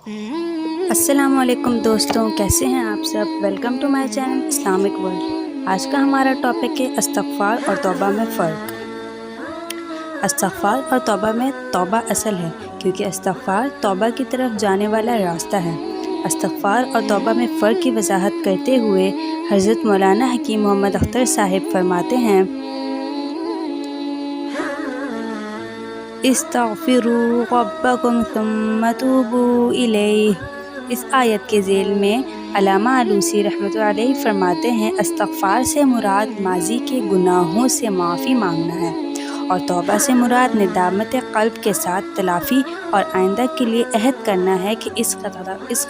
السلام علیکم دوستوں، کیسے ہیں آپ سب؟ Welcome to my channel Islamic World. آج کا ہمارا ٹاپک ہے استغفار اور توبہ میں فرق۔ استغفار اور توبہ میں توبہ اصل ہے، کیونکہ استغفار توبہ کی طرف جانے والا راستہ ہے۔ استغفار اور توبہ میں فرق کی وضاحت کرتے ہوئے حضرت مولانا حکیم محمد اختر صاحب فرماتے ہیں، استغفروا ربکم ثم توبوا الیہ۔ اس آیت کے ذیل میں علامہ آلوسی رحمۃ اللہ علیہ فرماتے ہیں، استغفار سے مراد ماضی کے گناہوں سے معافی مانگنا ہے، اور توبہ سے مراد ندامت قلب کے ساتھ تلافی اور آئندہ کے لیے عہد کرنا ہے کہ اس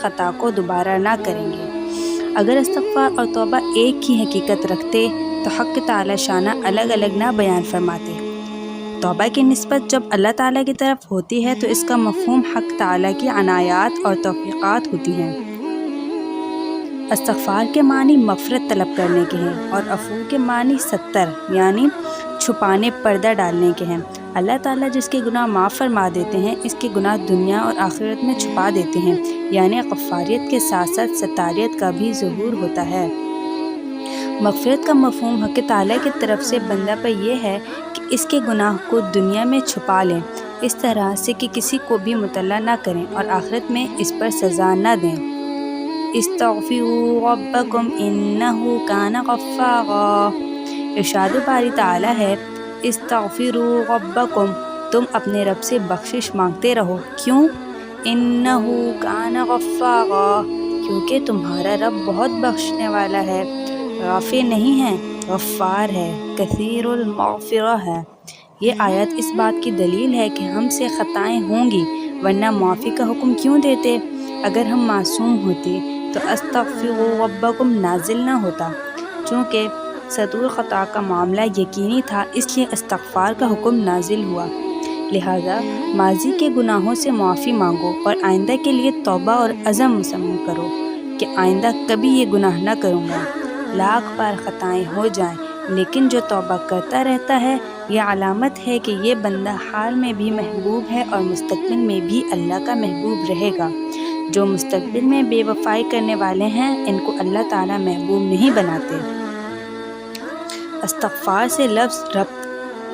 خطا کو دوبارہ نہ کریں گے۔ اگر استغفار اور توبہ ایک ہی حقیقت رکھتے تو حق تعالی شانہ الگ الگ نہ بیان فرماتے۔ توبہ کی نسبت جب اللہ تعالیٰ کی طرف ہوتی ہے تو اس کا مفہوم حق تعالیٰ کی عنایات اور توفیقات ہوتی ہیں۔ استغفار کے معنی مغفرت طلب کرنے کے ہیں، اور عفو کے معنی ستر یعنی چھپانے، پردہ ڈالنے کے ہیں۔ اللہ تعالیٰ جس کے گناہ معاف فرما دیتے ہیں، اس کے گناہ دنیا اور آخرت میں چھپا دیتے ہیں، یعنی غفاریت کے ساتھ ساتھ ستاریت کا بھی ظہور ہوتا ہے۔ مغفرت کا مفہوم حق تعالیٰ کی طرف سے بندہ پر یہ ہے کہ اس کے گناہ کو دنیا میں چھپا لیں، اس طرح سے کہ کسی کو بھی مطلع نہ کریں اور آخرت میں اس پر سزا نہ دیں۔ استغفروا ربکم انہ کان غفارا۔ ارشاد باری تعالیٰ ہے، استغفروا ربکم، تم اپنے رب سے بخشش مانگتے رہو۔ کیوں؟ انہ کان غفارا، کیونکہ تمہارا رب بہت بخشنے والا ہے، غافر نہیں ہے، غفار ہے، کثیر المغفرہ ہے۔ یہ آیت اس بات کی دلیل ہے کہ ہم سے خطائیں ہوں گی، ورنہ معافی کا حکم کیوں دیتے؟ اگر ہم معصوم ہوتے تو استغفروا ربکم نازل نہ ہوتا۔ چونکہ صدور خطا کا معاملہ یقینی تھا، اس لیے استغفار کا حکم نازل ہوا۔ لہذا ماضی کے گناہوں سے معافی مانگو اور آئندہ کے لیے توبہ اور عزم مصمم کرو کہ آئندہ کبھی یہ گناہ نہ کروں گا۔ لاکھ بار خطائیں ہو جائیں، لیکن جو توبہ کرتا رہتا ہے، یہ علامت ہے کہ یہ بندہ حال میں بھی محبوب ہے اور مستقبل میں بھی اللہ کا محبوب رہے گا۔ جو مستقبل میں بے وفائی کرنے والے ہیں، ان کو اللہ تعالیٰ محبوب نہیں بناتے۔ استغفار سے لفظ ربط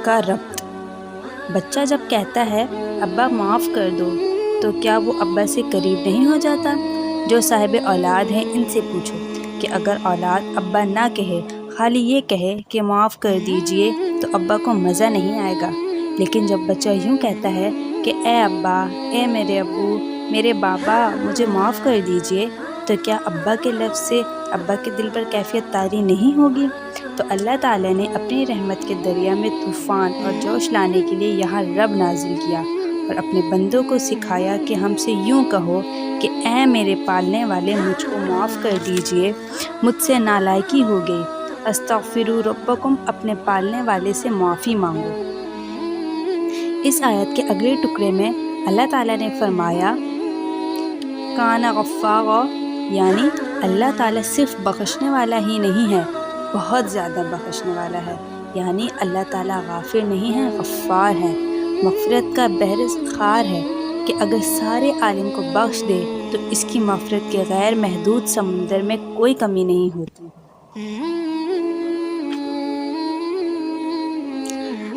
کا ربط۔ بچہ جب کہتا ہے ابا معاف کر دو، تو کیا وہ ابا سے قریب نہیں ہو جاتا؟ جو صاحب اولاد ہیں ان سے پوچھو کہ اگر اولاد ابا نہ کہے، خالی یہ کہے کہ معاف کر دیجئے، تو ابا کو مزہ نہیں آئے گا۔ لیکن جب بچہ یوں کہتا ہے کہ اے ابا، اے میرے ابو، میرے بابا، مجھے معاف کر دیجئے، تو کیا ابا کے لفظ سے ابا کے دل پر کیفیت طاری نہیں ہوگی؟ تو اللہ تعالیٰ نے اپنی رحمت کے دریا میں طوفان اور جوش لانے کے لیے یہاں رب نازل کیا اور اپنے بندوں کو سکھایا کہ ہم سے یوں کہو کہ اے میرے پالنے والے، مجھ کو معاف کر دیجئے، مجھ سے نالائکی ہو گئی۔ استغفروا ربکم، اپنے پالنے والے سے معافی مانگو۔ اس آیت کے اگلے ٹکڑے میں اللہ تعالیٰ نے فرمایا، کان غفارا، یعنی اللہ تعالیٰ صرف بخشنے والا ہی نہیں ہے، بہت زیادہ بخشنے والا ہے، یعنی اللہ تعالیٰ غافر نہیں ہے، غفار ہے، مغفرت کا بحر خار ہے کہ اگر سارے عالم کو بخش دے تو اس کی مغفرت کے غیر محدود سمندر میں کوئی کمی نہیں ہوتی۔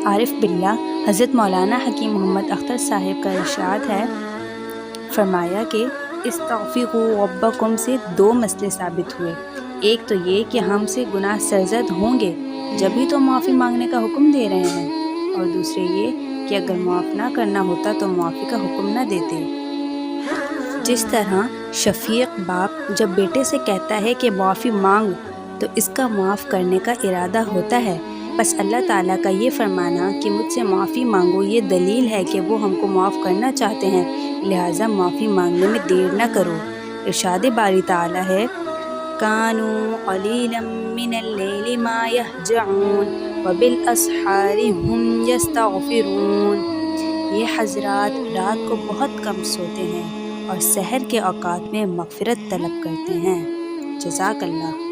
عارف باللہ حضرت مولانا حکیم محمد اختر صاحب کا ارشاد ہے، فرمایا کہ استغفروا ربکم سے دو مسئلے ثابت ہوئے۔ ایک تو یہ کہ ہم سے گناہ سرزد ہوں گے، جبھی تو معافی مانگنے کا حکم دے رہے ہیں، اور دوسرے یہ کہ اگر معاف نہ کرنا ہوتا تو معافی کا حکم نہ دیتے۔ جس طرح شفیق باپ جب بیٹے سے کہتا ہے کہ معافی مانگ، تو اس کا معاف کرنے کا ارادہ ہوتا ہے، بس اللہ تعالیٰ کا یہ فرمانا کہ مجھ سے معافی مانگو، یہ دلیل ہے کہ وہ ہم کو معاف کرنا چاہتے ہیں، لہٰذا معافی مانگنے میں دیر نہ کرو۔ ارشاد باری تعالیٰ ہے، کانوا قلیلا من اللیل ما یہجعون وبالاسحار ہم یستغفرون۔ یہ حضرات رات کو بہت کم سوتے ہیں اور سحر کے اوقات میں مغفرت طلب کرتے ہیں۔ جزاک اللہ۔